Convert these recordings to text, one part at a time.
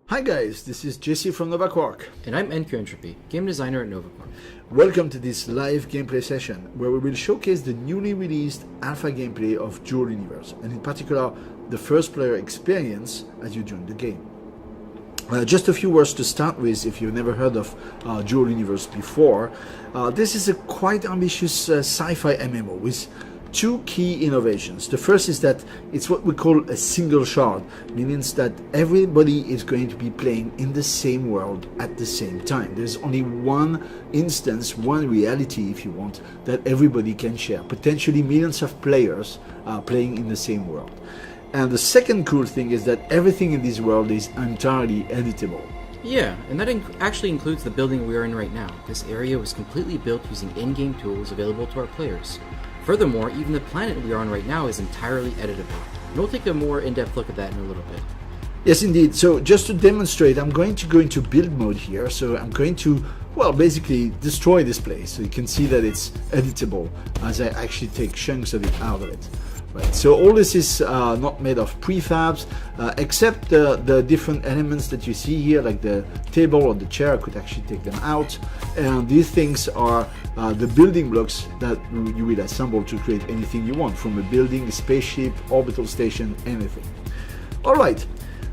Hi guys, this is Jesse from Nova Quark. And I'm NQ Entropy, game designer at Nova Quark. Welcome to this live gameplay session where we will showcase the newly released alpha gameplay of Dual Universe, and in particular the first player experience as you join the game. Just a few words to start with if you've never heard of Dual Universe before. This is a quite ambitious sci-fi MMO with two key innovations. The first is that it's what we call a single shard, meaning that everybody is going to be playing in the same world at the same time. There's only one instance, one reality if you want, that everybody can share. Potentially millions of players playing in the same world. And the second cool thing is that everything in this world is entirely editable. Yeah, and that actually includes the building we are in right now. This area was completely built using in-game tools available to our players. Furthermore, even the planet we are on right now is entirely editable. And we'll take a more in-depth look at that in a little bit. Yes, indeed. So just to demonstrate, I'm going to go into build mode here. So I'm going to, well, basically destroy this place. So you can see that it's editable as I actually take chunks of it out of it. Right. So all this is not made of prefabs, except the different elements that you see here, like the table or the chair. I could actually take them out. And these things are the building blocks that you will assemble to create anything you want, from a building, a spaceship, orbital station, anything. All right.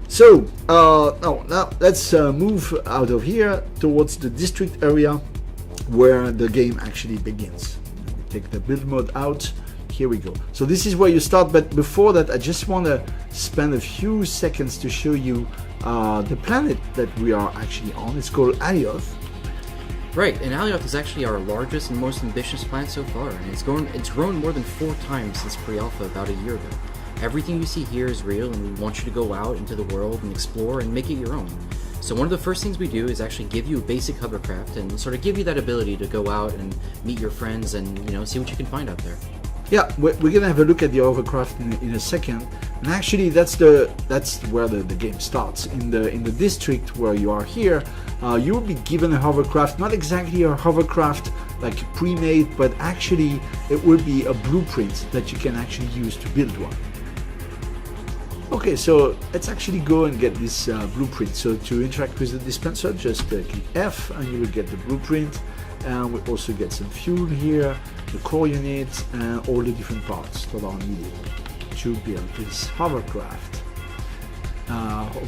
So now let's move out of here towards the district area where the game actually begins. We take the build mode out. Here we go. So this is where you start, but before that I just want to spend a few seconds to show you the planet that we are actually on. It's called Alioth. Right, and Alioth is actually our largest and most ambitious planet so far, and it's grown more than 4 times since pre-alpha about a year ago. Everything you see here is real, and we want you to go out into the world and explore and make it your own. So one of the first things we do is actually give you a basic hovercraft and sort of give you that ability to go out and meet your friends and, you know, see what you can find out there. Yeah, we're gonna have a look at the hovercraft in a second, and actually that's where the game starts. In the district where you are here, you will be given a hovercraft, not exactly a hovercraft like pre-made, but actually it will be a blueprint that you can actually use to build one. Okay, so let's actually go and get this blueprint. So to interact with the dispenser, just click F and you will get the blueprint. And we also get some fuel here, the core unit, and all the different parts that are needed to build this hovercraft.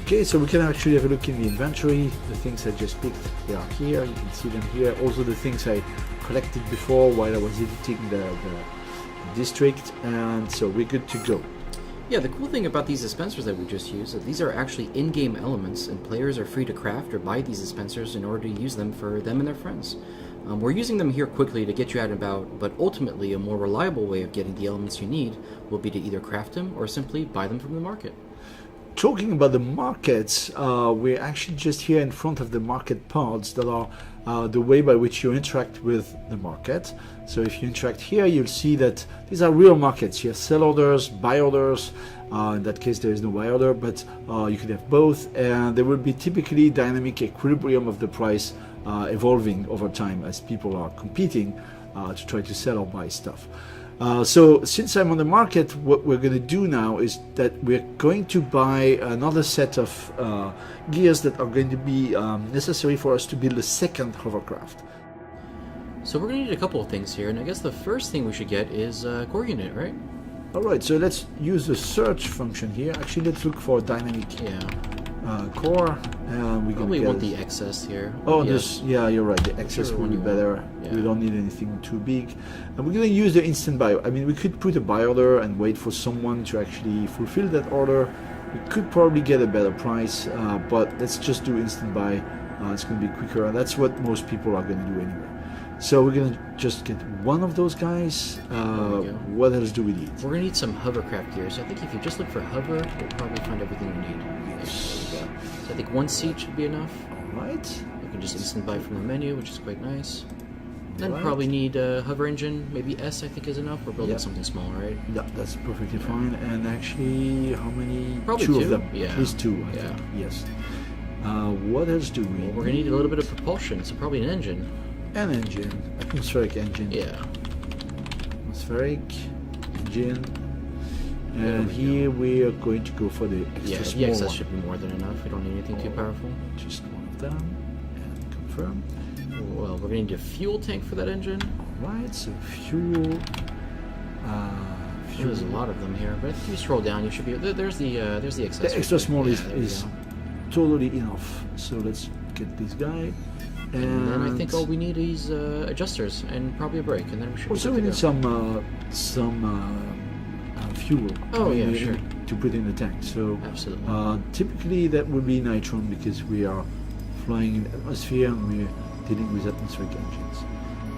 Okay, so we can actually have a look in the inventory. The things I just picked, they are here. You can see them here. Also the things I collected before while I was editing the district, and so we're good to go. Yeah, the cool thing about these dispensers that we just used is that these are actually in-game elements, and players are free to craft or buy these dispensers in order to use them for them and their friends. We're using them here quickly to get you out and about, but ultimately a more reliable way of getting the elements you need will be to either craft them or simply buy them from the market. Talking about the markets, we're actually just here in front of the market pods that are the way by which you interact with the market. So if you interact here, you'll see that these are real markets. You have sell orders, buy orders. In that case, there is no buy order, but you could have both, and there will be typically dynamic equilibrium of the price evolving over time as people are competing to try to sell or buy stuff. So since I'm on the market, what we're going to do now is that we're going to buy another set of gears that are going to be necessary for us to build a second hovercraft. So we're going to need a couple of things here, and I guess the first thing we should get is a core unit, right? Alright, so let's use the search function here. Actually, let's look for dynamic core. We probably want the excess here. Oh, yes. Yeah, you're right. The excess will be better. Yeah. We don't need anything too big. And we're going to use the instant buy. I mean, we could put a buy order and wait for someone to actually fulfill that order. We could probably get a better price, but let's just do instant buy. It's going to be quicker, and that's what most people are going to do anyway. So we're going to just get one of those guys. What else do we need? We're going to need some hovercraft gear. So I think if you just look for hover, you'll probably find everything you need. Yes. There we go. So I think 1 seat should be enough. Alright. You can just instant buy from the menu, which is quite nice. Then Right. probably need a hover engine. Maybe S I think is enough. We're building something small, right? Yeah, that's perfectly fine. And actually, how many? Probably two two. of them. Yeah. At least 2, I think. Yes. What else do we need? We're going to need a little bit of propulsion, so probably an engine. An engine, atmospheric engine. Yeah. Atmospheric engine. There And we here we are going to go for the extra Yeah, the small XS one. should be more than enough. We don't need anything too powerful. Just one of them. And confirm. Well, we're gonna need a fuel tank for that engine. Right, so fuel. There's a lot of them here, but if you scroll down, you should be. There's the XS. The extra small Yeah, there we is go. totally enough. So let's get this guy. And then I think all we need is adjusters and probably a brake, and then we should. also be we good need to go. some fuel. Oh, yeah, sure. To put in the tank. So Absolutely. typically that would be nitron because we are flying in atmosphere and we're dealing with atmospheric engines.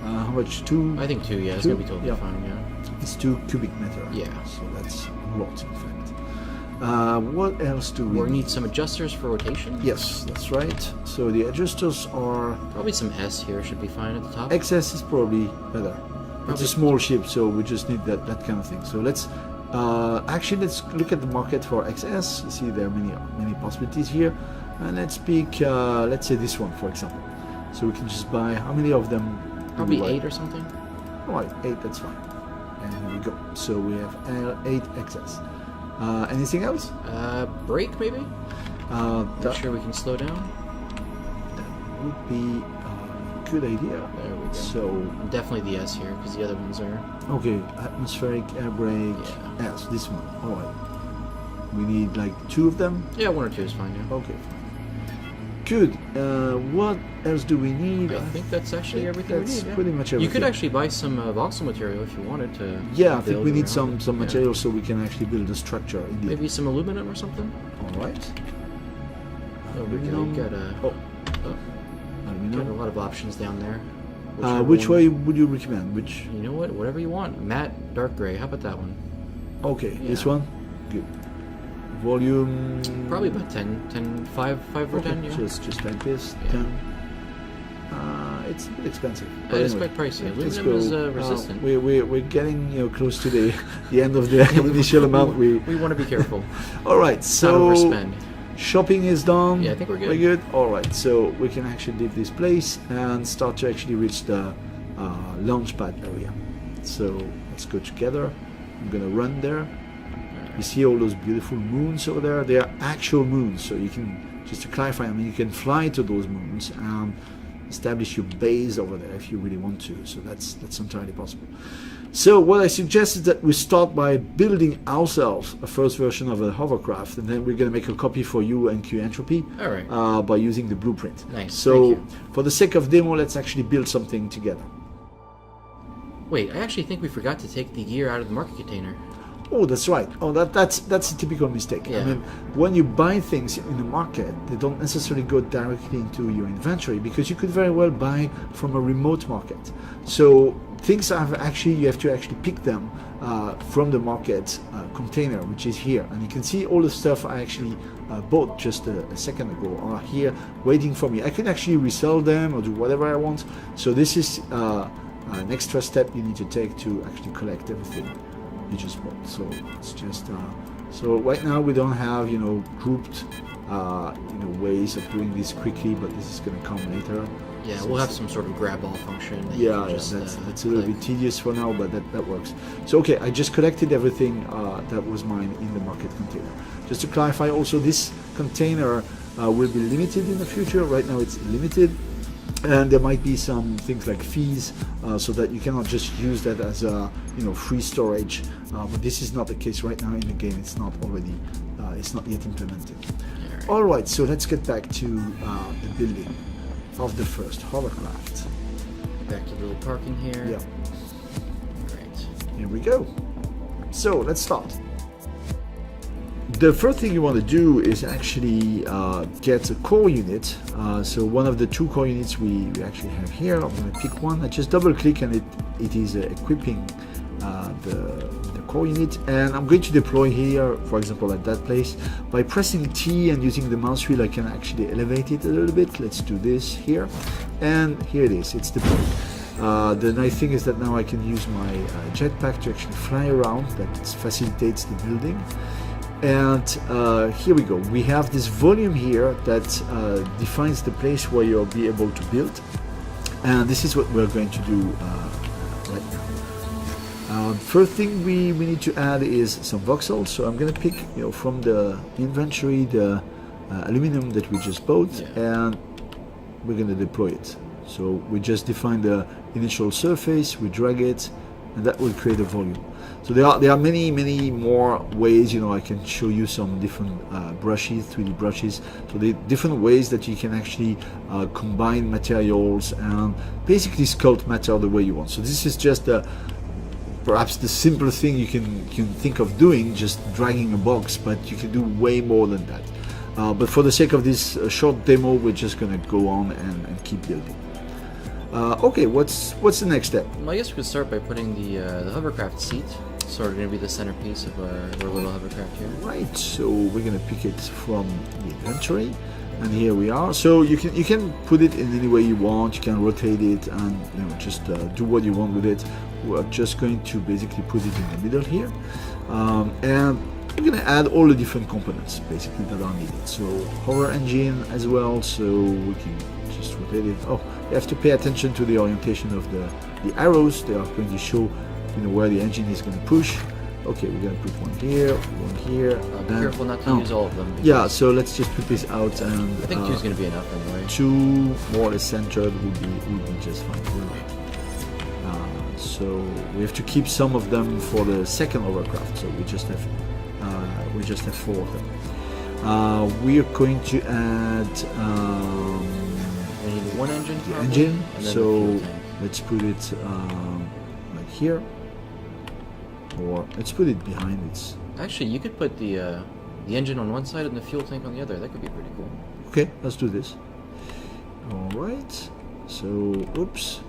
How much? Two? I think 2. Yeah, it's two? gonna be totally Yeah. fine. Yeah. It's 2 cubic meter. Yeah. So that's a lot, in fact. What else do we We need some adjusters for rotation. Yes, that's right. So the adjusters are Probably some S here should be fine at the top. XS is probably better. It's Probably- a small ship, so we just need that kind of thing. So let's let's look at the market for XS. You see there are many possibilities here, and let's pick let's say this one for example. So we can just buy how many of them? do Probably we buy? 8 or something. All right, 8. That's fine. And here we go. So we have 8 XS. Anything else? Brake maybe. Make That sure we can slow down. would be a good idea. There we go. So Definitely the S here because the other ones are. okay, atmospheric air brake. Yeah. Yes, this one. All right. We need like 2 of them. Yeah, 1 or 2 is fine. Yeah. Okay. Good. What else do we need? I think that's actually everything That's we need. Yeah. pretty much You everything. could actually buy some voxel material if you wanted to. Yeah, I think build we need around some it. Yeah. material so we can actually build a structure. Indeed. Maybe some aluminum or something. All right. There we go. You got a, Oh, got a aluminum. lot of options down there. Which one- way would you recommend? Which? You know what? Whatever you want. Matte, dark gray. How about that one? Okay, this Yeah. one. Good. Volume. Probably about 5 or Okay, 10. Yeah. just like this. Yeah. 10. It's a bit expensive. That is anyway, quite pricey. let's Aluminum is go. resistant. We're getting close to the end of the initial amount. We want to be careful. All right, Not so overspend. shopping is done. Yeah, I think we're good. We're good. All right, so we can actually leave this place and start to actually reach the launch pad area. So let's go together. I'm gonna run there. You see all those beautiful moons over there? They are actual moons, so you can, just to clarify, I mean, you can fly to those moons and establish your base over there if you really want to. So that's entirely possible. So what I suggest is that we start by building ourselves a first version of a hovercraft, and then we're going to make a copy for you and Q Entropy All right. by using the blueprint. Nice, So thank you. for the sake of demo, let's actually build something together. Wait, I actually think we forgot to take the gear out of the market container. Oh, that's right. Oh, that's a typical mistake. I Yeah. mean, when you buy things in the market, they don't necessarily go directly into your inventory because you could very well buy from a remote market. So things have actually, you have to actually pick them from the market container, which is here. And you can see all the stuff I actually bought just a second ago are here waiting for me. I can actually resell them or do whatever I want. So this is an extra step you need to take to actually collect everything you just bought. So it's just so right now we don't have grouped ways of doing this quickly, but this is going to come later. Yeah, So we'll have it's- some sort of grab all function. That you yeah, can just, that's a little click. bit tedious for now, but that works. So okay, I just collected everything that was mine in the market container. Just to clarify, also this container will be limited in the future. Right now it's limited, and there might be some things like fees, so that you cannot just use that as a free storage. But this is not the case right now in the game. It's not already, it's not yet implemented. Alright. All right, so let's get back to the building of the first hovercraft. Back to the little parking here. Yeah. Right. Here we go. So let's start. The first thing you want to do is actually get a core unit. So one of the 2 core units we actually have here. I'm going to pick one. I just double click and it is equipping the core unit, and I'm going to deploy here, for example, at that place. By pressing T and using the mouse wheel, I can actually elevate it a little bit. Let's do this here, and here it is. It's deployed. The nice thing is that now I can use my jetpack to actually fly around. That facilitates the building. And here we go. We have this volume here that defines the place where you'll be able to build. and this is what we're going to do right now. First thing we need to add is some voxels. So I'm going to pick, from the inventory the aluminum that we just bought, and we're going to deploy it. So we just define the initial surface, we drag it, and that will create a volume. So there are many more ways. I can show you some different brushes, 3D brushes. So the different ways that you can actually combine materials and basically sculpt matter the way you want. So this is just perhaps the simple thing you can think of doing, just dragging a box, but you can do way more than that. But for the sake of this short demo, we're just going to go on and keep building. Okay, what's the next step? Well, I guess we could start by putting the hovercraft seat, sort of going to be the centerpiece of our little hovercraft here. Right, so we're going to pick it from the inventory, and here we are. So you can put it in any way you want. You can rotate it and just do what you want with it. We're just going to basically put it in the middle here, and we're going to add all the different components basically that are needed. So hover engine as well, so we can just rotate it. Oh, you have to pay attention to the orientation of the arrows. They are going to show where the engine is going to push. Okay, we're going to put one here. Be careful not to use all of them. Yeah, so let's just put this out, and I think 2 is going to be enough anyway. 2 more or less centered would be just fine. So we have to keep some of them for the second hovercraft. So we just have 4 of them. We are going to add. We need 1 engine. The probably, engine. and then So the fuel tank. let's put it like here, or let's put it behind it. Actually, you could put the engine on one side and the fuel tank on the other. That could be pretty cool. Okay, let's do this. All right. So, oops,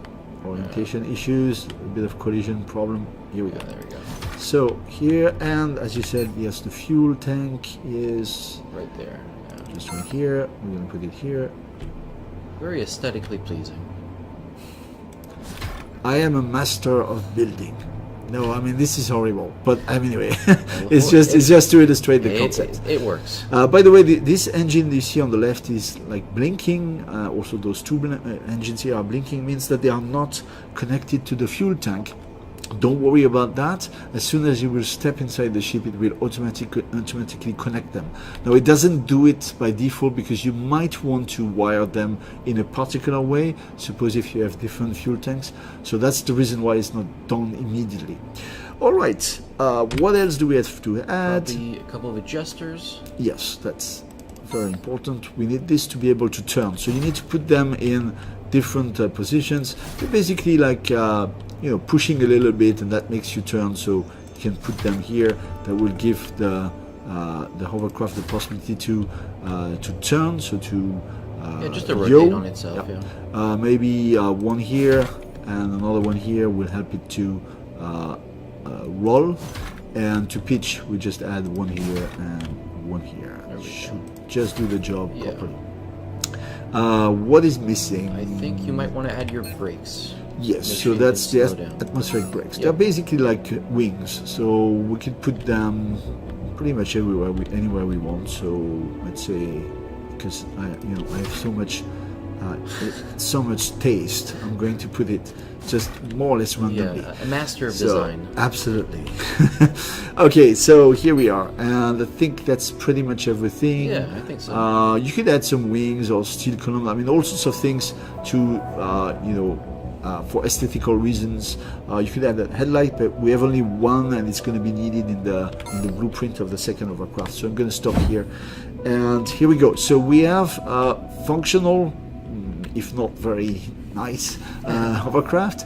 orientation issues, a bit of collision problem. Here we go. There we go. So here, and as you said, yes, the fuel tank is Right there. Yeah. just right here. We're gonna put it here. Very aesthetically pleasing. I am a master of building. No, I mean this is horrible, but anyway, it's just to illustrate the concept. It works. By the way, this engine you see on the left is like blinking. Also, those 2 engines here are blinking, means that they are not connected to the fuel tank. Don't worry about that. As soon as you will step inside the ship, it will automatically connect them. Now, it doesn't do it by default because you might want to wire them in a particular way. Suppose if you have different fuel tanks. So that's the reason why it's not done immediately. All right. What else do we have to add? Probably a couple of adjusters. Yes, that's very important. We need this to be able to turn. So you need to put them in different positions. They're basically like pushing a little bit, and that makes you turn. So you can put them here. That will give the hovercraft the possibility to turn. So to just to rotate on itself. Yeah. Yeah. Maybe one here and another one here will help it to roll, and to pitch we just add one here and one here. Should just do the job properly. What is missing? I think you might want to add your brakes. Yes, Make so sure you that's can the slow down. atmospheric brakes. Yep. They're basically like wings, so we can put them pretty much everywhere, anywhere we want. So let's say, because I have so much taste, I'm going to put it just more or less randomly. Yeah, a master of design. Absolutely. Okay, so here we are, and I think that's pretty much everything. Yeah, I think so. You could add some wings or steel column. I mean, all sorts of things to for aesthetical reasons. You could add a headlight, but we have only one, and it's going to be needed in the blueprint of the second hovercraft. So I'm going to stop here, and here we go. So we have functional, if not very nice, hovercraft.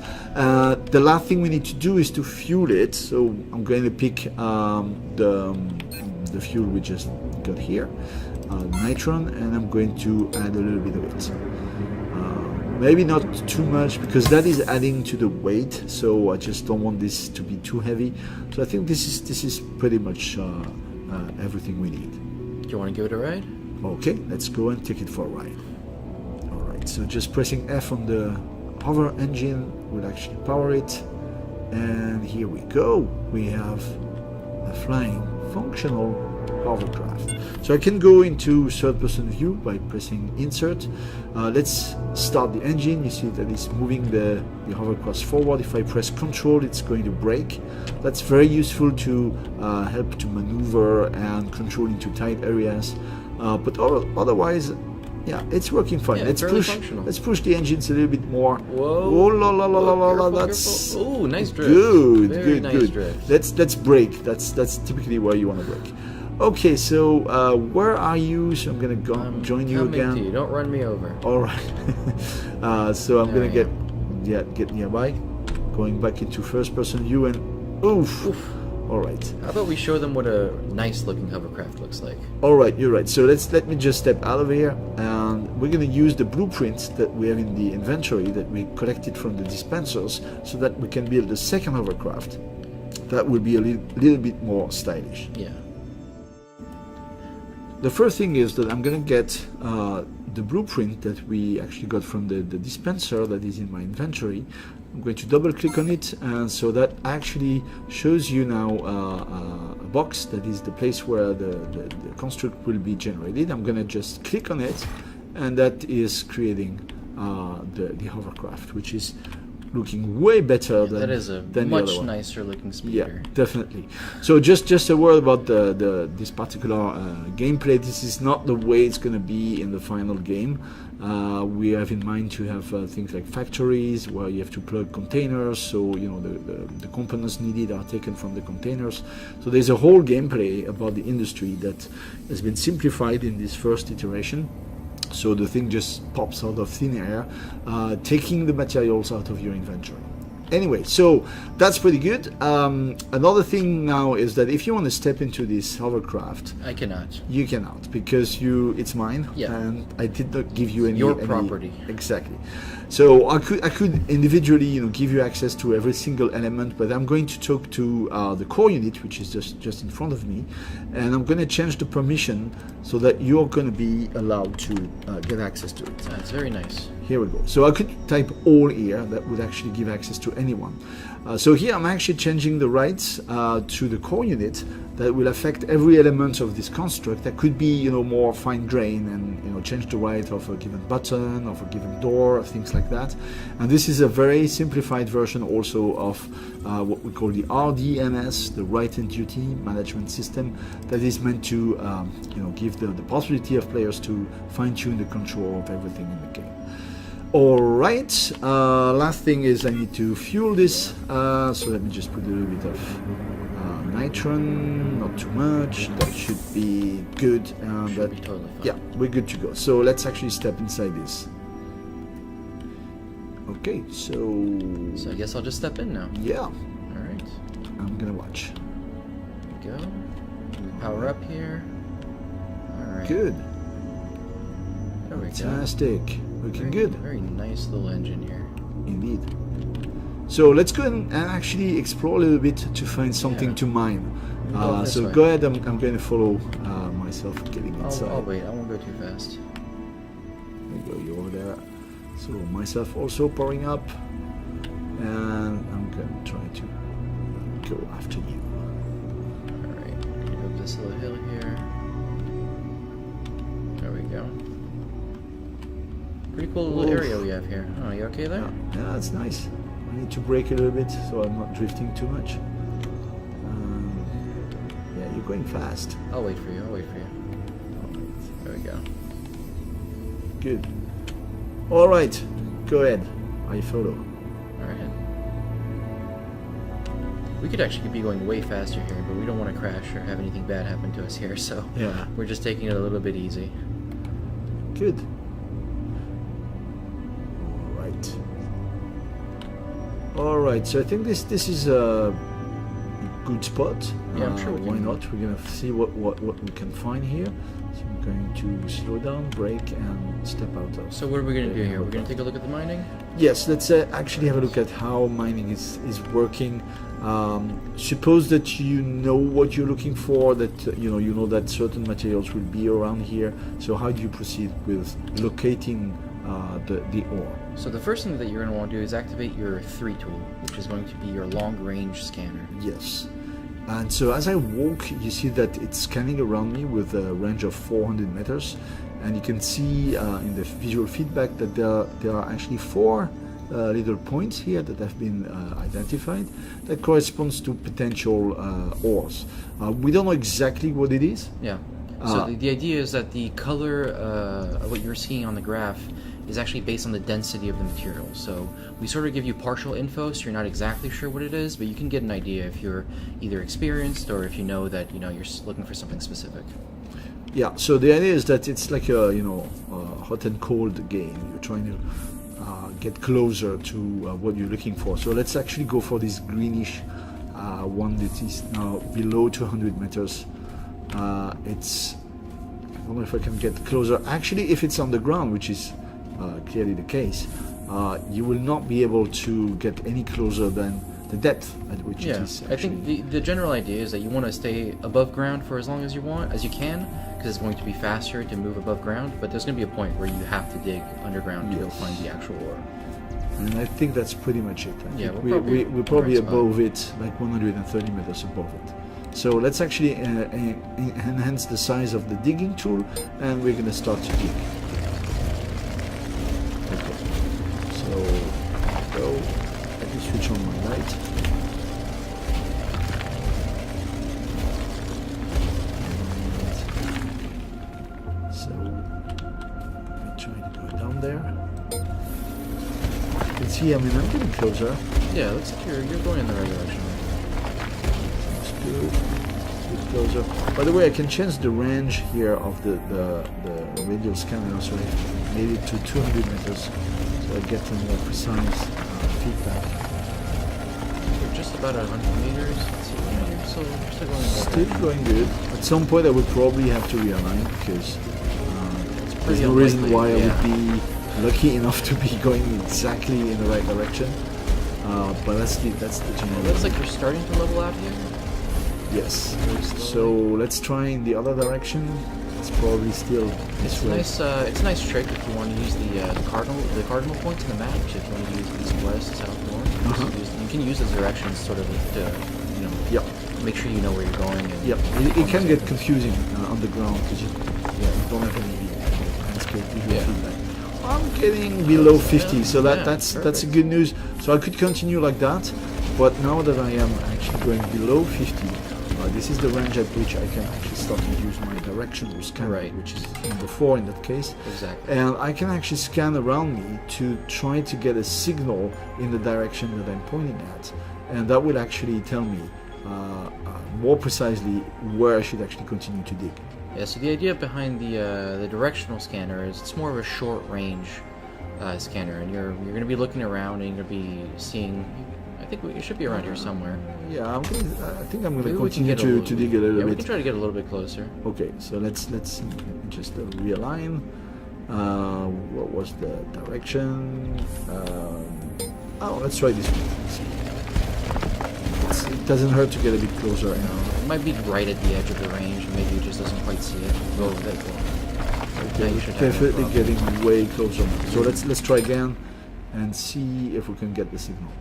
The last thing we need to do is to fuel it. So I'm going to pick the fuel we just got here, nitron, and I'm going to add a little bit of it. Maybe not too much, because that is adding to the weight, so I just don't want this to be too heavy. So I think this is pretty much everything we need. Do you want to give it a ride? Okay, let's go and take it for a ride. Alright, so just pressing F on the hover engine will actually power it, and here we go. We have a flying functional hovercraft. So I can go into third-person view by pressing Insert. Let's start the engine. You see that it's moving the hovercraft forward. If I press Control, it's going to brake. That's very useful to help to maneuver and control into tight areas. But otherwise, yeah, it's working fine. Yeah, let's fairly push. functional. Let's push the engines a little bit more. Whoa! Oh la la la la la la! Careful, That's careful. Ooh, nice drift. good. Very Good. nice Good. drift. Let's brake. That's typically where you want to brake. Okay, so where are you? So I'm gonna go join you Coming again. to you. Don't run me over. All right. So I'm There gonna I get nearby, going back into first-person view, and oof. All right. How about we show them what a nice-looking hovercraft looks like? All right, you're right. So let me just step out of here, and we're gonna use the blueprints that we have in the inventory that we collected from the dispensers, so that we can build a second hovercraft that will be a little bit more stylish. Yeah. The first thing is that I'm gonna get the blueprint that we actually got from the dispenser that is in my inventory. I'm going to double click on it, and so that actually shows you now a box that is the place where the construct will be generated. I'm gonna just click on it, and that is creating the hovercraft, which is looking way better than That is a than the much other one. nicer looking Yeah, speeder. definitely. So just a word about this particular gameplay. This is not the way it's going to be in the final game. We have in mind to have things like factories where you have to plug containers, so you know the components needed are taken from the containers. So there's a whole gameplay about the industry that has been simplified in this first iteration. So the thing just pops out of thin air, taking the materials out of your inventory. Anyway, so that's pretty good. Another thing now is that if you want to step into this hovercraft, I cannot. you cannot, because it's mine, Yeah. and I did not give you any Your any- property. Exactly. So I could individually, give you access to every single element, but I'm going to talk to the core unit, which is just in front of me, and I'm going to change the permission so that you're going to be allowed to get access to it. That's very nice. Here we go. So I could type all here. That would actually give access to anyone. So here I'm actually changing the rights to the core unit that will affect every element of this construct. That could be, more fine grain and, change the right of a given button, of a given door, things like that. And this is a very simplified version also of what we call the RDMS, the Right and Duty Management System, that is meant to, give the possibility of players to fine-tune the control of everything in the game. Alright, last thing is I need to fuel this, so let me just put a little bit of nitron, not too much, that should be good. Should be totally fine. Yeah, we're good to go. So let's actually step inside this. Okay, so So I guess I'll just step in now. yeah, Alright. I'm gonna watch. There we go. We power up here. Alright. Good, There we go. fantastic, looking Very, good. Very nice little engine here. Indeed. So let's go and actually explore a little bit to find something Yeah. to mine. Go this So way. go ahead, I'm going to follow myself getting inside. I'll wait. I won't go too fast. There you go, you're over there. So myself also powering up, and I'm going to try to go after you. Alright. Go up this little hill here. There we go. Pretty cool little Oof. area we have here. Oh, you okay there? Yeah, that's nice. I need to brake a little bit so I'm not drifting too much. Yeah, you're going fast. I'll wait for you. I'll wait for you. There we go. Good. All right, go ahead. I follow. Alright. We could actually be going way faster here, but we don't want to crash or have anything bad happen to us here, so Yeah. we're just taking it a little bit easy. Good. Right. All right. So I think this is a good spot. Yeah, I'm sure we Why can- not? We're gonna see what we can find here. So I'm going to slow down, brake, and step out of. So what are we going to do here? We're going to take a look at the mining? Yes, let's actually have a look at how mining is working. Suppose that you know what you're looking for, that you know that certain materials will be around here. So how do you proceed with locating the ore? So the first thing that you're going to want to do is activate your 3 tool, which is going to be your long-range scanner. Yes. And so as I walk, you see that it's scanning around me with a range of 400 meters. And you can see in the visual feedback that there are actually 4 little points here that have been identified that corresponds to potential ores. We don't know exactly what it is. Yeah. So the idea is that the color of what you're seeing on the graph is actually based on the density of the material. So we sort of give you partial info, so you're not exactly sure what it is, but you can get an idea if you're either experienced or if you know that you're looking for something specific. Yeah. So the idea is that it's like a hot and cold game. You're trying to get closer to what you're looking for. So let's actually go for this greenish one that is now below 200 meters. I don't know if I can get closer. Actually, if it's on the ground, which is clearly the case, you will not be able to get any closer than the depth at which it is. I think the general idea is that you want to stay above ground for as long as you can, because it's going to be faster to move above ground, but there's going to be a point where you have to dig underground to go find the actual ore. And I think that's pretty much it. We're probably above it, like 130 meters above it. So let's actually enhance the size of the digging tool, and we're going to start to dig. Okay. So, go. Let me switch on my light. And so, let me try to go down there. You can see, I'm getting closer. Yeah, it looks like you're going in the right direction. Good. Closer. By the way, I can change the range here of the radial scanner, so I made it to 200 meters, so I get a more precise feedback. We're just about 100 meters. So we're still going good. At some point, I would probably have to realign because there's no reason why I would be lucky enough to be going exactly in the right direction. But that's the general. It looks like you're starting to level out here. Yes. So let's try in the other direction. It's probably still this way. It's a nice trick if you want to use the cardinal points in the map. So if you want to use east, west, south, north, you can use those directions sort of to make sure you know where you're going. And it can get confusing on the ground because you don't have any landscape visual feedback. I'm getting below 50, so that's a good news. So I could continue like that, but now that I am actually going below 50. This is the range at which I can actually start to use my directional scanner, which is number 4 in that case. Exactly. And I can actually scan around me to try to get a signal in the direction that I'm pointing at. And that will actually tell me more precisely where I should actually continue to dig. Yeah, so the idea behind the directional scanner is it's more of a short range scanner, and you're going to be looking around and you're going to be seeing. I think it should be around here somewhere. Yeah, I think I'm going to continue to dig a little bit. Yeah, we can try to get a little bit closer. Okay, so let's just realign. What was the direction? Let's try this one. It doesn't hurt to get a bit closer. It might be right at the edge of the range, and maybe it just doesn't quite see it. Go over that. Okay, definitely getting way closer. So let's try again and see if we can get the signal.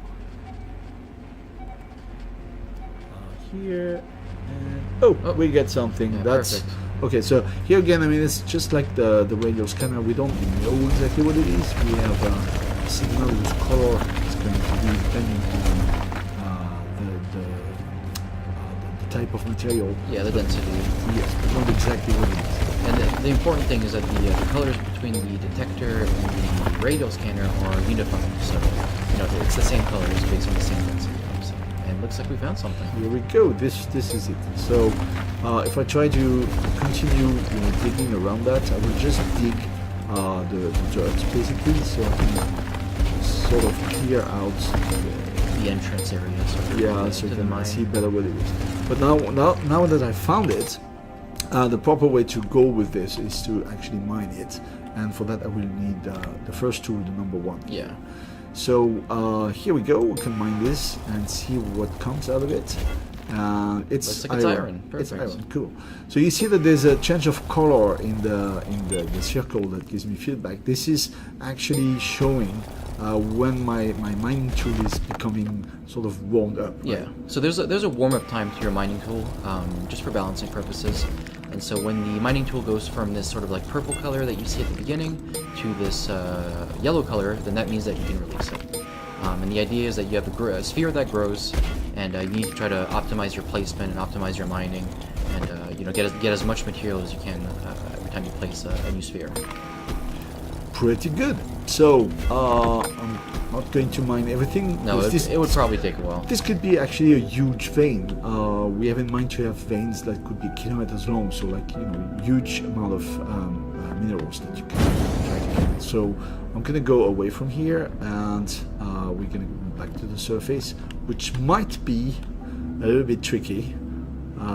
Here and we get something. Yeah, that's perfect. Okay. So here again, it's just like the radial scanner. We don't know exactly what it is. We have a signal whose color is going to be depending on the type of material. Yeah, the density. Yes, but not exactly what it is. And the important thing is that the colors between the detector and the radial scanner are unified. So it's the same colors based on the same density. Looks like we found something. Here we go. This is it. So if I try to continue digging around that, I will just dig the dirt basically, so I can sort of clear out the entrance area. So you can see better what it is. But now that I found it, the proper way to go with this is to actually mine it, and for that I will need the first tool, the number 1. Yeah. So here we go. We can mine this and see what comes out of it. It's like iron. Perfect. It's iron. Cool. So you see that there's a change of color in the circle that gives me feedback. This is actually showing when my mining tool is becoming sort of warmed up. Right? Yeah. So there's a warm-up time to your mining tool, just for balancing purposes. And so when the mining tool goes from this sort of like purple color that you see at the beginning to this yellow color, then that means that you can release it. And the idea is that you have a sphere that grows, and you need to try to optimize your placement and optimize your mining, and you know, get as much material as you can every time you place a new sphere. Pretty good. So I'm not going to mine everything. No, it would probably take a while. This could be actually a huge vein. We have in mind to have veins that could be kilometers long, so like, you know, huge amount of minerals that you can try to get. So I'm gonna go away from here, and we're gonna go back to the surface, which might be a little bit tricky.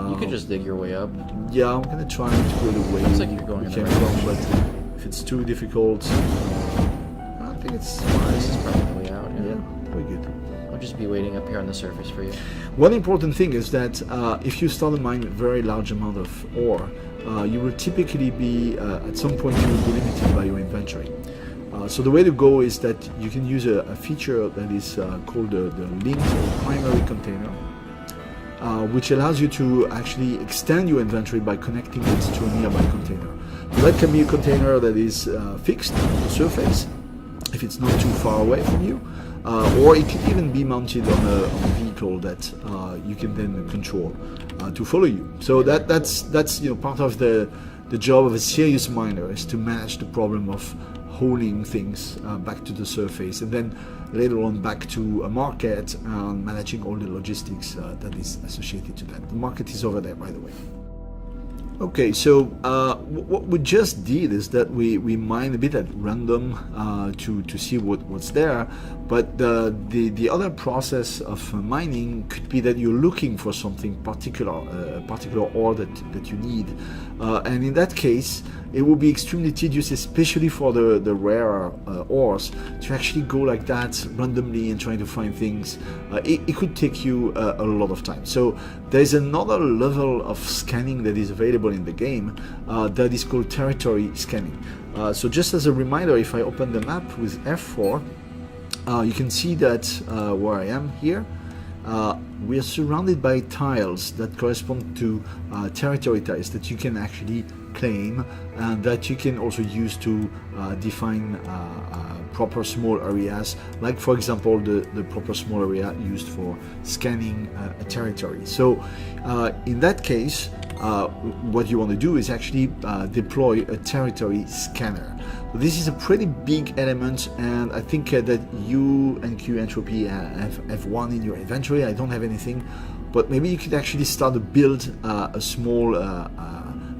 You could just dig your way up. Yeah, I'm gonna try to go the way Looks like you're going in the came right from, direction. but if it's too difficult, I think it's This is probably the way out. yeah, we're good. I'll just be waiting up here on the surface for you. One important thing is that if you start a mine with very large amount of ore, you will typically be, at some point you will be limited by your inventory. So the way to go is that you can use a feature that is called the linked or primary container, which allows you to actually extend your inventory by connecting it to a nearby container. So that can be a container that is fixed on the surface, if it's not too far away from you, or it can even be mounted on a vehicle that you can then control to follow you. So that's you know, part of the job of a serious miner, is to manage the problem of hauling things back to the surface, and then later on back to a market and managing all the logistics that is associated to that. The market is over there, by the way. Okay, so what we just did is that we mined a bit at random to see what's there, but the other process of mining could be that you're looking for something particular, a particular ore that you need, and in that case it will be extremely tedious, especially for the rarer ores, to actually go like that randomly and trying to find things. It could take you a lot of time. So there's another level of scanning that is available in the game that is called territory scanning. So just as a reminder, if I open the map with F4, you can see that where I am here, we are surrounded by tiles that correspond to territory tiles that you can actually claim, and that you can also use to define proper small areas, like for example the proper small area used for scanning a territory. So in that case, what you want to do is actually deploy a territory scanner. So this is a pretty big element, and I think that you and Q Entropy have one in your inventory. I don't have anything, but maybe you could actually start to build a small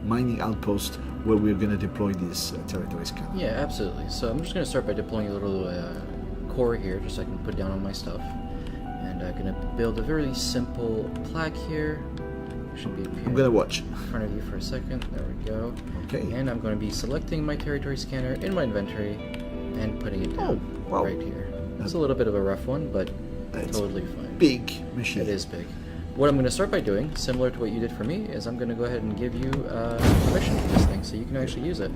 mining outpost where we're going to deploy this territory scanner. Yeah, absolutely. So I'm just going to start by deploying a little core here, just so I can put down all my stuff. And I'm going to build a very simple plaque here. Should be up here. I'm going to watch. In front of you for a second. There we go. Okay. And I'm going to be selecting my territory scanner in my inventory and putting it down right here. It's a little bit of a rough one, but totally fine. Big machine. It is big. What I'm going to start by doing, similar to what you did for me, is I'm going to go ahead and give you permission for this thing, so you can actually use it.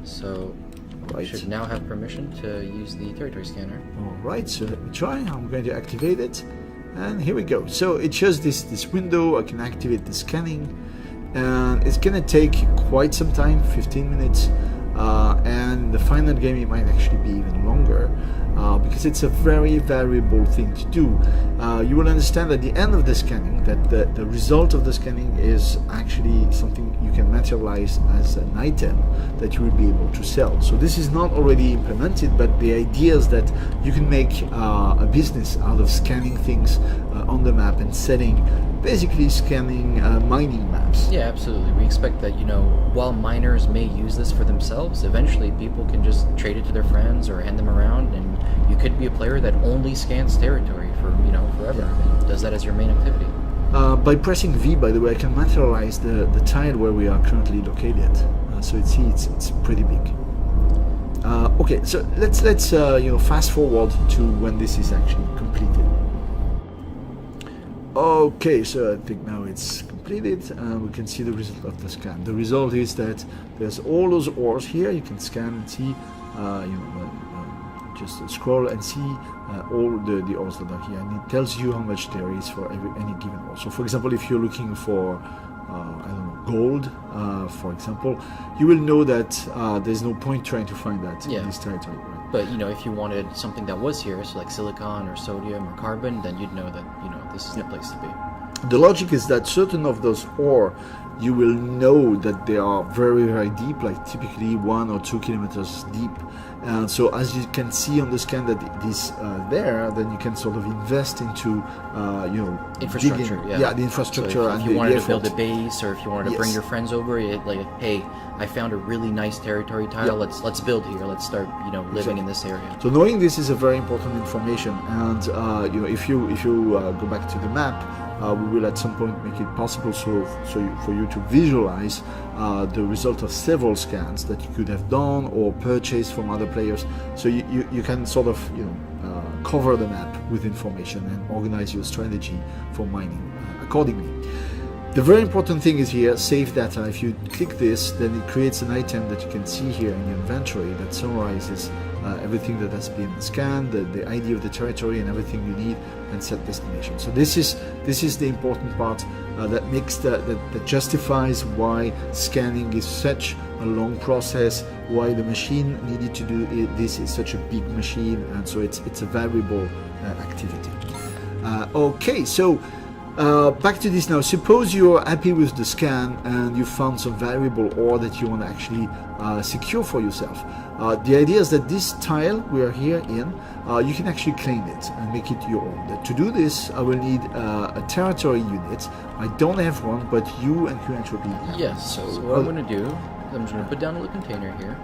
So you should now have permission to use the territory scanner. Alright, so let me try. I'm going to activate it, and here we go. So it shows this window. I can activate the scanning, and it's going to take quite some time, 15 minutes, and the final game it might actually be even longer. Because it's a very variable thing to do. You will understand at the end of the scanning that the result of the scanning is actually something you can materialize as an item that you will be able to sell. So this is not already implemented, but the idea is that you can make a business out of scanning things on the map and selling, basically scanning mining maps. Yeah, absolutely. We expect that, you know, while miners may use this for themselves, eventually people can just trade it to their friends or hand them around, and you could be a player that only scans territory for, you know, forever, and does that as your main activity. By pressing V, by the way, I can materialize the tile where we are currently located. So it's pretty big. Okay, so let's you know, fast forward to when this is actually completed. Okay, so I think now it's completed, and we can see the result of the scan. The result is that there's all those ores here. You can scan and see, you know, just scroll and see all the ores that are here, and it tells you how much there is for any given ore. So for example, if you're looking for I don't know, gold, for example, you will know that there's no point trying to find that in this territory, right? But you know, if you wanted something that was here, so like silicon or sodium or carbon, then you'd know that, you know, this is the place to be. The logic is that certain of those ore, you will know that they are very, very deep, like typically 1 or 2 kilometers deep. And so as you can see on the scan that it is there, then you can sort of invest into, you know, infrastructure. digging, the infrastructure. So and if you wanted the to build a base, or if you wanted to bring your friends over, like, hey, I found a really nice territory tile. Let's build here. Let's start, you know, living in this area. So knowing this is a very important information, and you know, if you go back to the map, we will at some point make it possible for you to visualize the result of several scans that you could have done or purchased from other players. So you can sort of, you know, cover the map with information and organize your strategy for mining accordingly. The very important thing is here, save data. If you click this, then it creates an item that you can see here in your inventory that summarizes everything that has been scanned, the ID of the territory, and everything you need, and set destination. So this is the important part that makes that justifies why scanning is such a long process, why the machine needed to do this is such a big machine, and so it's a valuable activity. Okay, so. Back to this now. Suppose you're happy with the scan and you found some valuable ore that you want to actually secure for yourself. The idea is that this tile we are here in, you can actually claim it and make it your own. To do this, I will need a territory unit. I don't have one, but you and QEntropy have. Yes, so what I'm going to do, I'm just going to put down a little container here.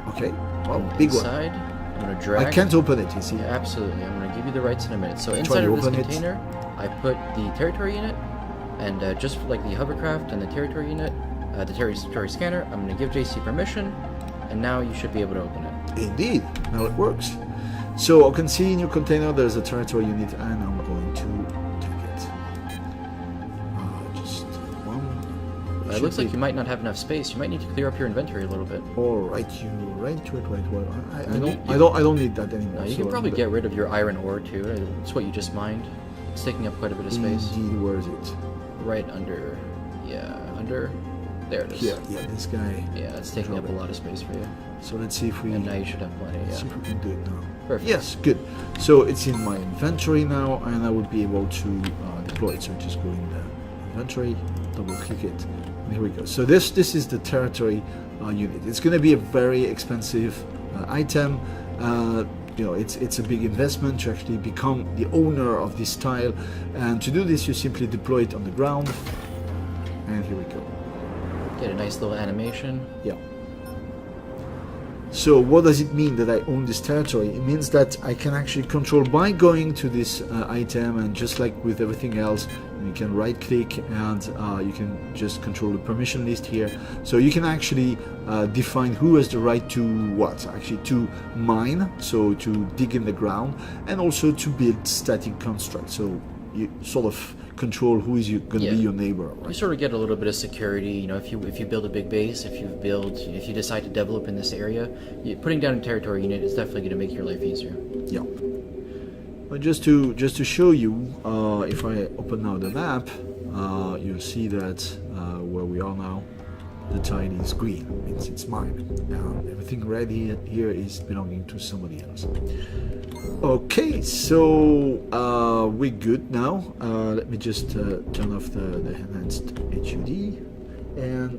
Okay, well, big inside, one. I'm going to drag. I can't open it, you see. Yeah, absolutely. I'm going to give you the rights in a minute. So inside of this container, I put the territory unit, and just like the hovercraft and the territory unit, the territory scanner, I'm going to give JC permission, and now you should be able to open it. Indeed, now it works. So I can see in your container there's a territory unit, and I'm going to take it. Just one. It looks like you might not have enough space. You might need to clear up your inventory a little bit. All right, you right to it, right. Well, I don't need that anymore. No, you can probably get rid of your iron ore too. It's what you just mined. It's taking up quite a bit of space. Indeed, where is it? Right under, under. There it is. Yeah, this guy. Yeah, it's taking up a lot of space for you. So let's see if we. And now you should have plenty. Let's see if we can do it now. Perfect. Yes, good. So it's in my inventory now, and I would be able to deploy it. So just go in the inventory, double click it, and here we go. So this is the territory unit. It's going to be a very expensive item. You know, it's a big investment to actually become the owner of this tile, and to do this, you simply deploy it on the ground, and here we go. Get a nice little animation. Yeah. So what does it mean that I own this territory? It means that I can actually control by going to this item, and just like with everything else, you can right click and you can just control the permission list here. So you can actually define who has the right to what? Actually to mine, so to dig in the ground, and also to build static constructs. So you sort of control who is going to be your neighbor. Right? You sort of get a little bit of security. You know, if you build a big base, if you decide to develop in this area, putting down a territory unit is definitely going to make your life easier. Yeah. But just to show you, if I open now the map, you'll see that where we are now, the tile is green. It means it's mine. Now everything red here is belonging to somebody else. Okay, so we're good now. Let me just turn off the enhanced HUD. And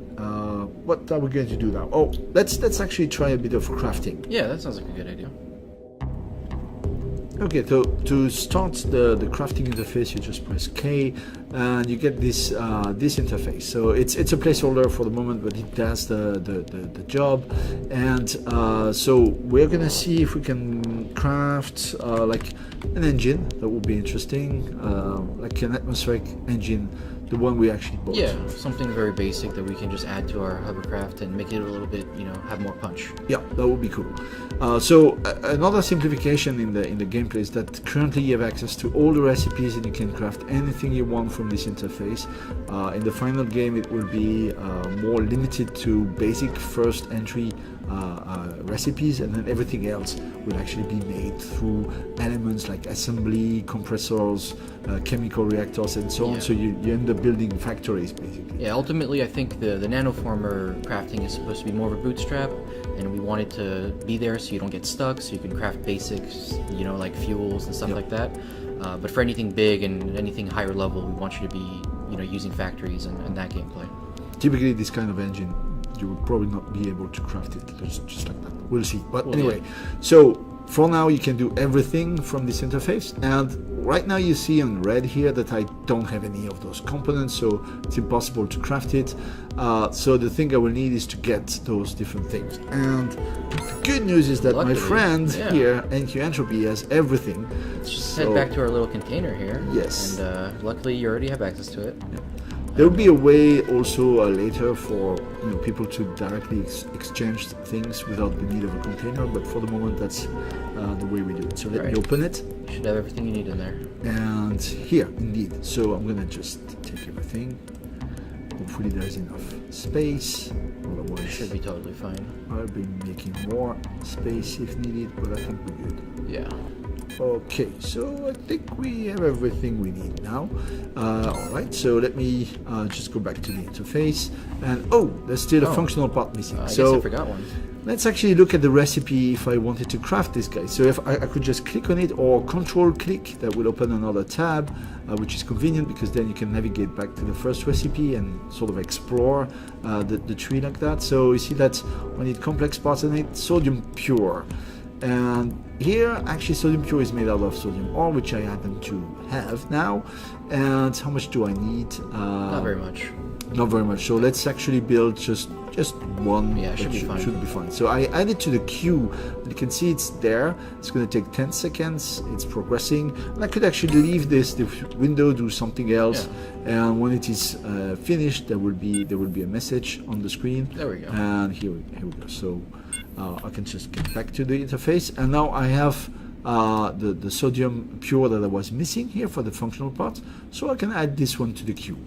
what are we going to do now? Oh, let's actually try a bit of crafting. Yeah, that sounds like a good idea. Okay, so to start the crafting interface, you just press K, and you get this this interface. So it's a placeholder for the moment, but it does the job. And so we're gonna see if we can craft like an engine. That would be interesting, like an atmospheric engine, the one we actually bought. Yeah, something very basic that we can just add to our hovercraft and make it a little bit, have more punch. Yeah, that would be cool. So another simplification in the gameplay is that currently you have access to all the recipes and you can craft anything you want from this interface. In the final game, it will be more limited to basic first entry recipes, and then everything else will actually be made through elements like assembly, compressors, chemical reactors, and so on. Yeah. So you end up building factories basically. Yeah, ultimately, I think the nanoformer crafting is supposed to be more of a bootstrap, and we want it to be there so you don't get stuck, so you can craft basics, you know, like fuels and stuff Yep. like that. But for anything big and anything higher level, we want you to be, you know, using factories and that gameplay. Typically, this kind of engine, you would probably not be able to craft it just like that. We'll see. But Well, anyway, yeah. so for now, you can do everything from this interface. And right now, you see on red here that I don't have any of those components, so it's impossible to craft it. So the thing I will need is to get those different things. And the good news is that Luckily, my friend yeah. here, NQ Entropy, has everything. Let's just So- head back to our little container here. Yes. And luckily, you already have access to it. There will be a way also later for people to directly exchange things without the need of a container, but for the moment that's the way we do it. So let me Right. open it, You should have everything you need in there. and here indeed. So I'm gonna just take everything. Hopefully there's enough space. Otherwise, Should be totally fine. I'll be making more space if needed, but I think we're good. Yeah. Okay, so I think we have everything we need now. Alright, so let me just go back to the interface. And there's still a Oh. functional part missing. I so guess I forgot one. let's actually look at the recipe if I wanted to craft this guy. So if I could just click on it or control click, that will open another tab, which is convenient because then you can navigate back to the first recipe and sort of explore the tree like that. So you see that we need complex parts in it, sodium pure. And here actually sodium pure is made out of sodium ore, which I happen to have now. And how much do I need? Not very much. Not very much. So let's actually build just one. Yeah, it should that be fine. Should be fine. So I added to the queue. You can see it's there. It's going to take 10 seconds. It's progressing. And I could actually leave the window, do something else, and when it is finished, there will be a message on the screen. There we go. And here we go. So I can just get back to the interface, and now I have the sodium pure that I was missing here for the functional part. So I can add this one to the queue.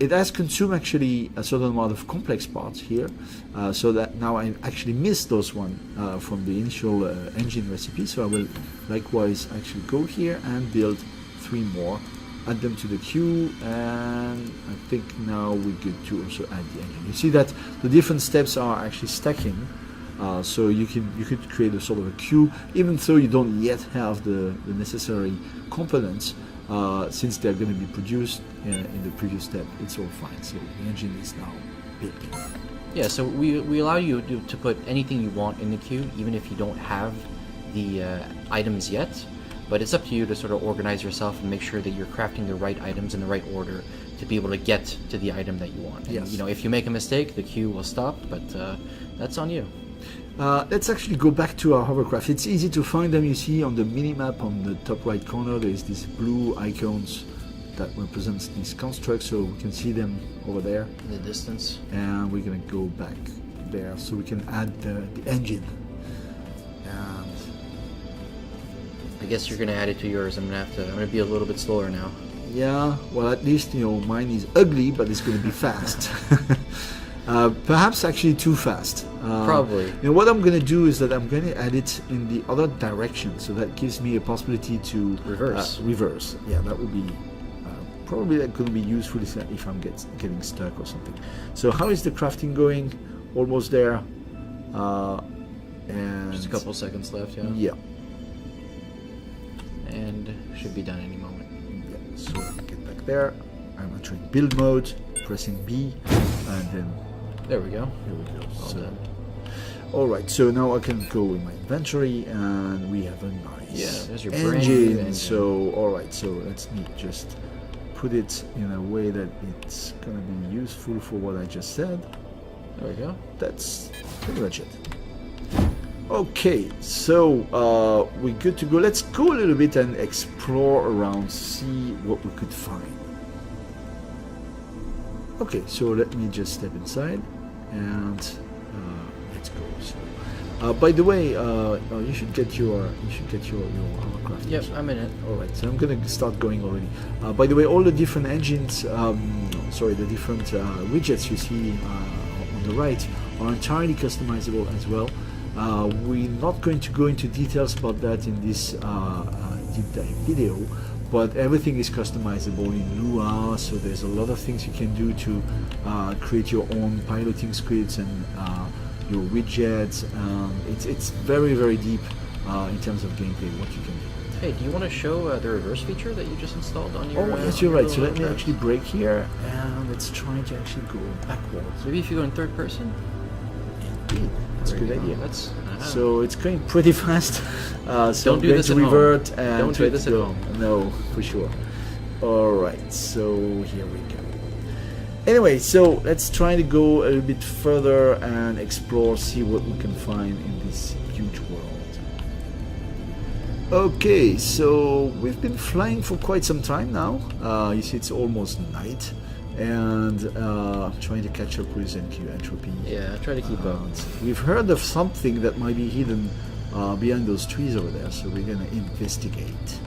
It has consumed actually a certain amount of complex parts here, so that now I actually missed those one from the initial engine recipe. So I will likewise actually go here and build 3 more, add them to the queue, and I think now we're good to also add the engine. You see that the different steps are actually stacking. So you could create a sort of a queue, even though you don't yet have the necessary components. Since they're going to be produced in the previous step, it's all fine. So the engine is now built. Yeah, so we allow you to put anything you want in the queue, even if you don't have the items yet. But it's up to you to sort of organize yourself and make sure that you're crafting the right items in the right order to be able to get to the item that you want. And, Yes. if you make a mistake, the queue will stop, but that's on you. Let's actually go back to our hovercraft. It's easy to find them. You see on the minimap on the top right corner, there is these blue icons that represents these constructs, so we can see them over there. In the distance. And we're gonna go back there so we can add the engine. And I guess you're gonna add it to yours. I'm gonna be a little bit slower now. yeah, well, at least mine is ugly, but it's gonna be fast. Perhaps actually too fast. Probably. What I'm going to do is that I'm going to add it in the other direction, so that gives me a possibility to Reverse. reverse. Yeah, that would be probably going to be useful if I'm getting stuck or something. So how is the crafting going? Almost there. And Just a couple seconds left, yeah. Yeah. And should be done any moment. Yeah. So let me get back there. I'm entering build mode, pressing B, and then There we go. here we go. Well So. done. Alright, so now I can go in my inventory and we have a nice Yeah, there's your brand new engine. So, alright, so let's me just put it in a way that it's gonna be useful for what I just said. There we go. That's pretty much it. Okay, so we're good to go. Let's go a little bit and explore around, see what we could find. Okay, so let me just step inside and let's go. So, by the way, you should get your hovercraft. Yep, I'm in it. All right, so I'm gonna start going already. By the way, all the different engines, the different widgets you see on the right are entirely customizable as well. We're not going to go into details about that in this deep dive video, but everything is customizable in Lua, so there's a lot of things you can do to create your own piloting scripts and your widgets. It's very, very deep in terms of gameplay, what you can do. Hey, do you want to show the reverse feature that you just installed on your... Oh, yes, you're right. So let me actually break here, and let's try to actually go backwards. Maybe if you go in third person. Indeed. That's a There good you go. idea. That's, So it's going pretty fast. So Don't I'm do going this to at home. revert and Don't try do this to at go. home. No, for sure. All right, so here we go. Anyway, so let's try to go a little bit further and explore, see what we can find in this huge world. Okay, so we've been flying for quite some time now. You see, it's almost night, and trying to catch up with NQ Entropy. yeah, try to keep up. We've heard of something that might be hidden behind those trees over there, so we're gonna investigate.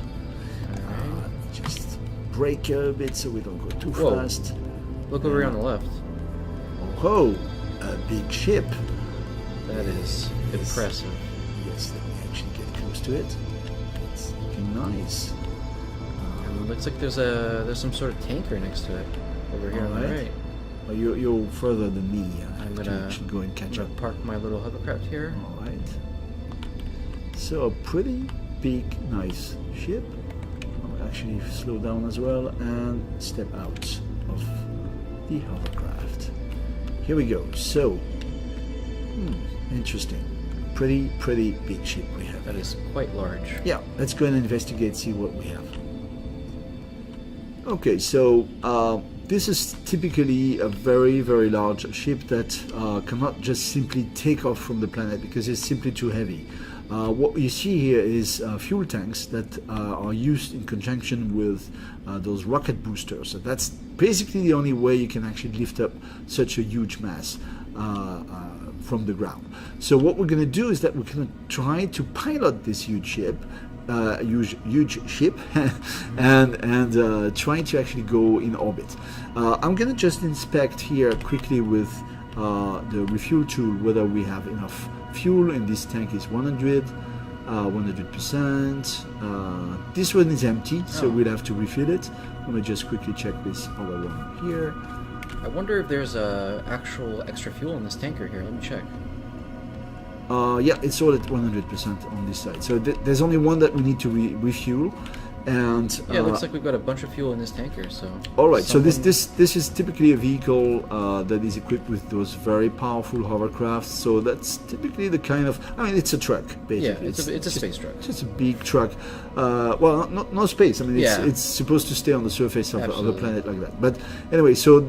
Just brake a bit so we don't go too Whoa. fast. Look over here on the left. Oh, a big ship. That is impressive. Yes, let me actually get close to it. It's looking nice. And it looks like there's some sort of tanker next to it over here on the Alright. right. Oh, you're further than me. I I'm have to gonna- actually go and catch I'm up. gonna park my little hovercraft here. All right. So a pretty big, nice ship. I'll actually slow down as well and step out of the hovercraft. Here we go. So, interesting. Pretty big ship we have. That is quite large. Yeah, let's go and investigate, see what we have. Okay, so this is typically a very, very large ship that cannot just simply take off from the planet because it's simply too heavy. What you see here is fuel tanks that are used in conjunction with those rocket boosters. So that's basically the only way you can actually lift up such a huge mass from the ground. So what we're going to do is that we're going to try to pilot this huge ship, and trying to actually go in orbit. I'm going to just inspect here quickly with the refuel tool whether we have enough fuel. In this tank is 100%. This one is empty, so we'll have to refill it. Let me just quickly check this other one here. I wonder if there's actual extra fuel in this tanker here. Let me check. Yeah, it's all at 100% on this side. So there's only one that we need to refuel, and Yeah, it looks like we've got a bunch of fuel in this tanker. So. all right. So someone- this is typically a vehicle that is equipped with those very powerful hovercrafts. So that's typically the kind of, I mean, it's a truck basically. Yeah, it's a just- space truck. It's just a big truck. Well, no space. I mean, Yeah. it's supposed to stay on the surface of the Absolutely. planet like that. But anyway, so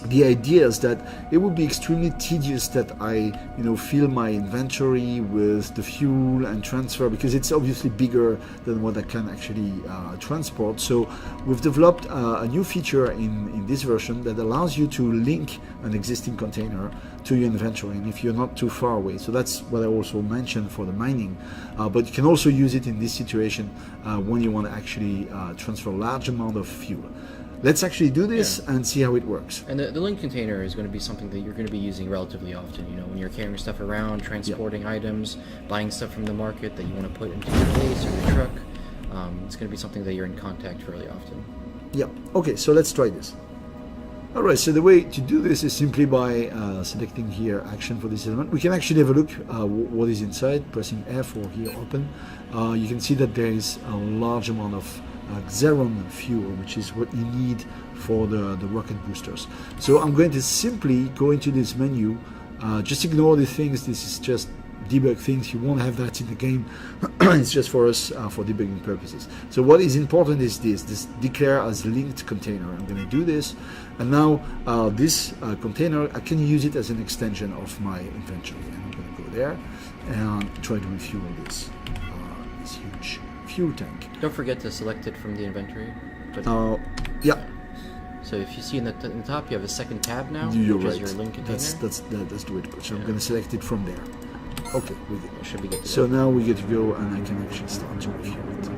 the idea is that it would be extremely tedious that I, fill my inventory with the fuel and transfer, because it's obviously bigger than what I can actually transport. So we've developed a new feature in this version that allows you to link an existing container to your inventory, and if you're not too far away. So that's what I also mentioned for the mining, but you can also use it in this situation when you want to actually transfer a large amount of fuel. Let's actually do this and see how it works. And the link container is going to be something that you're going to be using relatively often. When you're carrying stuff around, transporting items, buying stuff from the market that you want to put into your base or your truck. It's going to be something that you're in contact fairly often. Yeah. Okay, so let's try this. All right, so the way to do this is simply by selecting here action for this element. We can actually have a look what is inside, pressing F or here open. You can see that there is a large amount of Xeron fuel, which is what you need for the rocket boosters. So I'm going to simply go into this menu, just ignore the things. This is just debug things. You won't have that in the game. It's just for us for debugging purposes. So what is important is this declare as linked container. I'm going to do this, and now this container, I can use it as an extension of my inventory, and I'm going to go there and try to refuel this huge fuel tank. Don't forget to select it from the inventory. But Yeah, so if you see in the top, you have a second tab now, you're which right. is your link container. That's the way to go. So I'm going to select it from there. Okay, we good. It should be good to So go. now we get to go, and I can actually start to refuel it.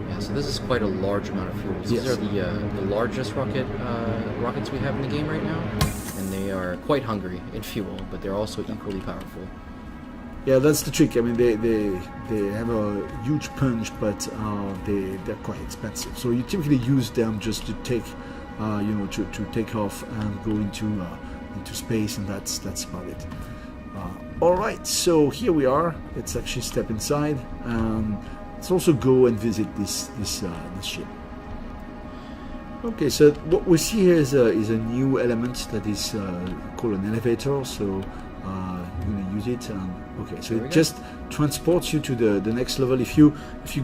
Yeah, so this is quite a large amount of fuel. These Yes. are the largest rockets we have in the game right now, and they They are quite hungry in fuel, but they're also equally powerful. Yeah, that's the trick. I mean, they have a huge punch, but they're quite expensive. So you typically use them just to take, to take off and go into space, and that's about it. All right, so here we are. Let's actually step inside. Let's also go and visit this ship. Okay, so what we see here is a new element that is called an elevator. So you're gonna use it. Okay, so it just transports you to the next level. If you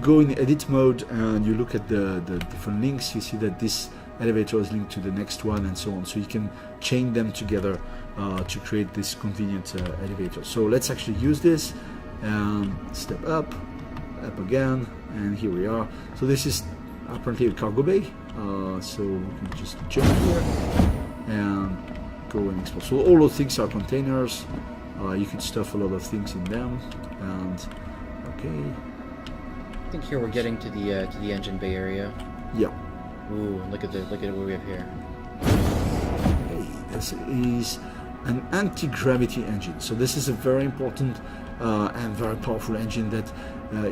go in edit mode and you look at the different links, you see that this elevator is linked to the next one and so on. So you can chain them together to create this convenient elevator. So let's actually use this and step up again, and here we are. So this is apparently a cargo bay. So you can just jump here and go and explore. So all those things are containers. You can stuff a lot of things in them. And okay. I think here we're getting to the engine bay area. Yeah. Ooh, look at what we have here. Okay, this is an anti-gravity engine. So this is a very important and very powerful engine that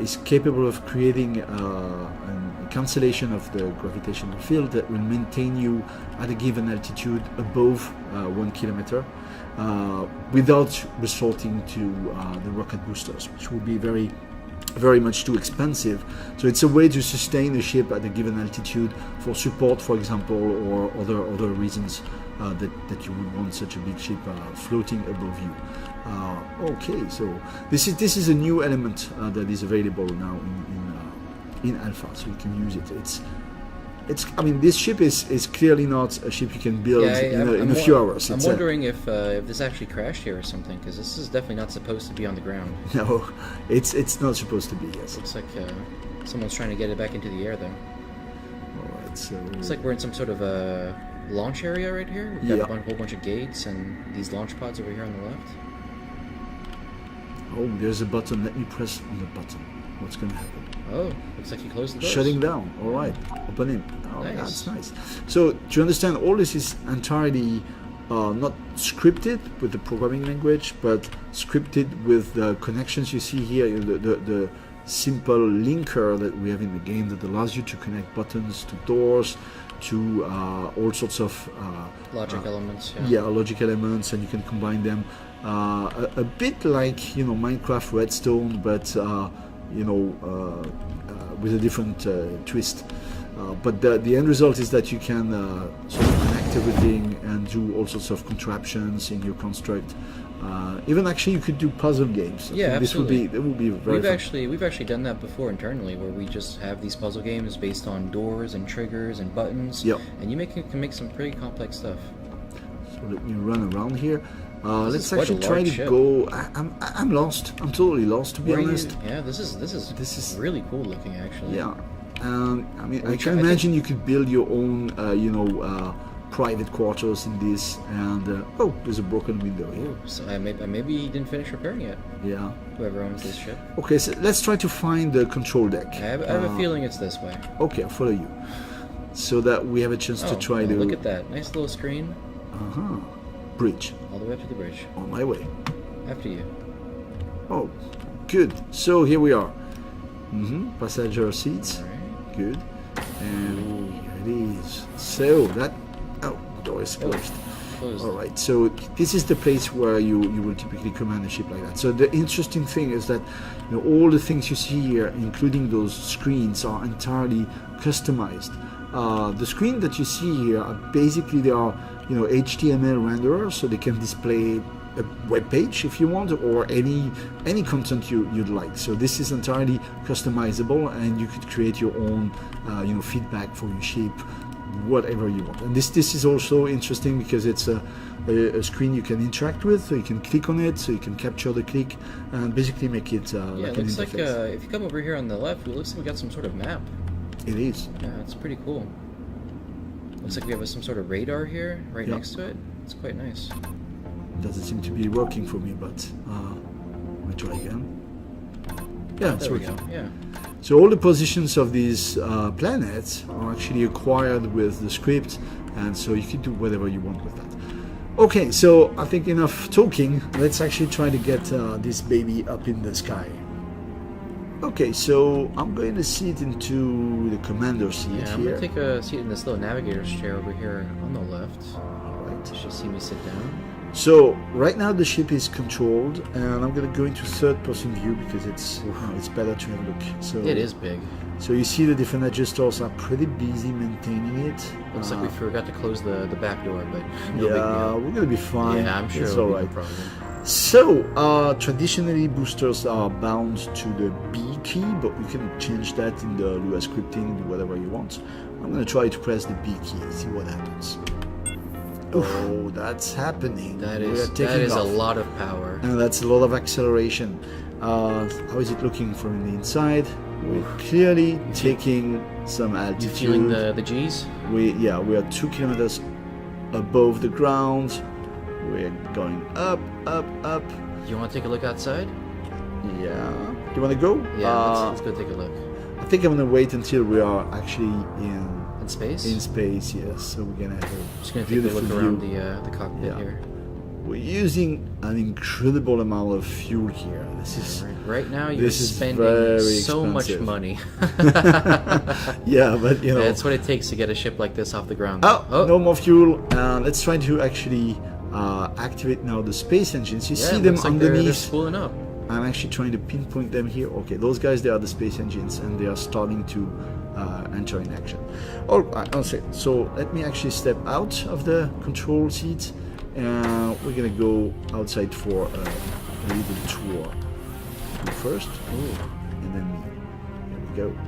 is capable of creating a cancellation of the gravitational field that will maintain you at a given altitude above 1 kilometer without resorting to the rocket boosters, which would be very much too expensive. So it's a way to sustain a ship at a given altitude for support, for example, or other reasons that you would want such a big ship floating above you. Okay, so this is a new element that is available now in alpha, so you can use it. I mean, this ship is clearly not a ship you can build in a few hours. I'm wondering if this actually crashed here or something, because this is definitely not supposed to be on the ground. No, it's not supposed to be. Yes. Looks like someone's trying to get it back into the air, though. All right, so looks like we're in some sort of a launch area right here. We've got a whole bunch of gates and these launch pods over here on the left. Oh, there's a button. Let me press on the button. What's going to happen? Oh, looks like you closed the doors. Shutting down. All right, opening. Oh, nice. That's nice. So to understand, all this is entirely not scripted with the programming language, but scripted with the connections you see here. The simple linker that we have in the game that allows you to connect buttons to doors, to all sorts of logic elements. Yeah, logic elements, and you can combine them a bit like Minecraft Redstone, but with a different twist. But the end result is that you can sort of connect everything and do all sorts of contraptions in your construct. Even actually, you could do puzzle games. Yeah, absolutely. This would be very fun. We've actually done that before internally, where we just have these puzzle games based on doors and triggers and buttons. Yep. And you can make some pretty complex stuff. So let me run around here. Let's quite actually a try large to ship. go. I'm lost. I'm totally lost, to be honest. Yeah, this is really cool looking, actually. Yeah. I mean, I can imagine you could build your own, private quarters in this. And oh, there's a broken window here. Ooh, so maybe he didn't finish repairing it. Yeah. Whoever owns this ship. Okay, so let's try to find the control deck. I have a feeling it's this way. Okay, I'll follow you, so that we have a chance to try to. Look at that nice little screen. Bridge. All the way up to the bridge. On my way. After you. Oh, good. So here we are. Passenger seats. All right. Good. And here it is. So that. Oh, door is closed. Closed. All right. So this is the place where you will typically command a ship like that. So the interesting thing is that all the things you see here, including those screens, are entirely customized. The screen that you see here are basically they are HTML renderers, so they can display a web page if you want, or any content you'd like. So this is entirely customizable, and you could create your own feedback for your ship, whatever you want. And this is also interesting because it's a screen you can interact with, so you can click on it, so you can capture the click and basically make it like it an looks interface. like if you come over here on the left, it looks like we got some sort of map. It is. Yeah, it's pretty cool. Looks like we have some sort of radar here right Yeah. next to it. It's quite nice. Doesn't seem to be working for me, but let me try again. Yeah, it's There we go. working. Yeah. So all the positions of these planets are actually acquired with the script, and so you can do whatever you want with that. Okay, so I think enough talking. Let's actually try to get this baby up in the sky. Okay, so I'm going to sit into the commander seat Yeah, I'm here. gonna take a seat in this little navigator's chair over here on the left. Right. You should see me sit down. So right now the ship is controlled, and I'm going to go into third-person view because it's better to have a look. So It is big. So you see the different adjusters are pretty busy maintaining it. Looks like we forgot to close the back door, but no big Yeah, deal. we're gonna be fine. Yeah, I'm sure it's it'll all be right. no problem. So, traditionally boosters are bound to the B key, but you can change that in the Lua scripting, do whatever you want. I'm gonna try to press the B key, see what happens. Oh, that's happening. That We are is taking a off. lot of power. And that's a lot of acceleration. How is it looking from the inside? We're clearly taking some You altitude. feeling the G's? We are 2 kilometers above the ground. We're going up, up, up. You want to take a look outside? Yeah. Do you want to go? Yeah, let's go take a look. I think I'm gonna wait until we are actually In space? in space. Yes. So we're gonna have a Just gonna take a beautiful look view. around the cockpit Yeah. here. We're using an incredible amount of fuel here. This is Right now, you're This is spending very so much expensive. money. yeah, but you know. That's what it takes to get a ship like this off the ground. Oh, no more fuel. Let's try to actually activate now the space engines. You yeah, see it them looks like they're underneath. spooling up. I'm actually trying to pinpoint them here. Okay, those guys, they are the space engines, and they are starting to enter in action. All right, I'll say. So let me actually step out of the control seat, and we're gonna go outside for a little tour. You first, and then me. Here we go.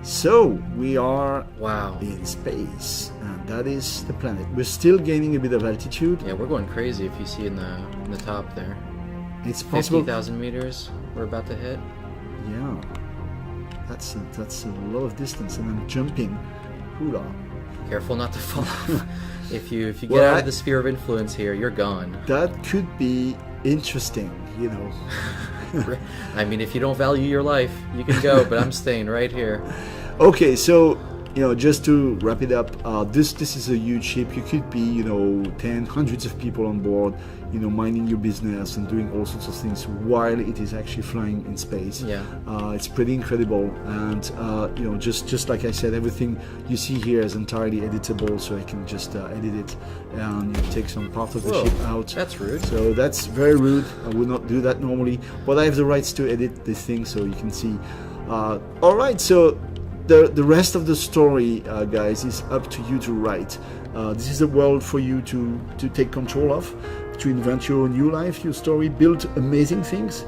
So we are Wow. in space, and that is the planet. We're still gaining a bit of altitude. Yeah, we're going crazy if you see in the top there. It's possible. 50,000 meters we're about to hit. Yeah, that's a lot of distance, and I'm jumping. Hula. Careful not to fall off. If you get Well, out of the sphere of influence here, you're gone. That could be interesting, you know. I mean, if you don't value your life, you can go, but I'm staying right here. Okay, so you know, just to wrap it up, this is a huge ship. You could be, you know, hundreds of people on board, you know, minding your business and doing all sorts of things while it is actually flying in space. Yeah. It's pretty incredible, and you know, just like I said, everything you see here is entirely editable, so I can just edit it and take some part of the Whoa, ship out. that's rude. So that's very rude. I would not do that normally, but I have the rights to edit this thing, so you can see. All right, so the rest of the story, guys, is up to you to write. This is a world for you to take control of, to invent your new life, your story, build amazing things,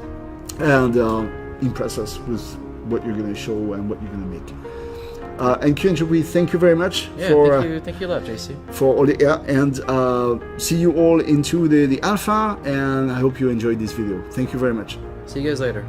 and impress us with what you're going to show and what you're going to make. And Kyunjo, we thank you very much Yeah, for thank you a lot, JC. for all the and see you all into the alpha, and I hope you enjoyed this video. Thank you very much. See you guys later.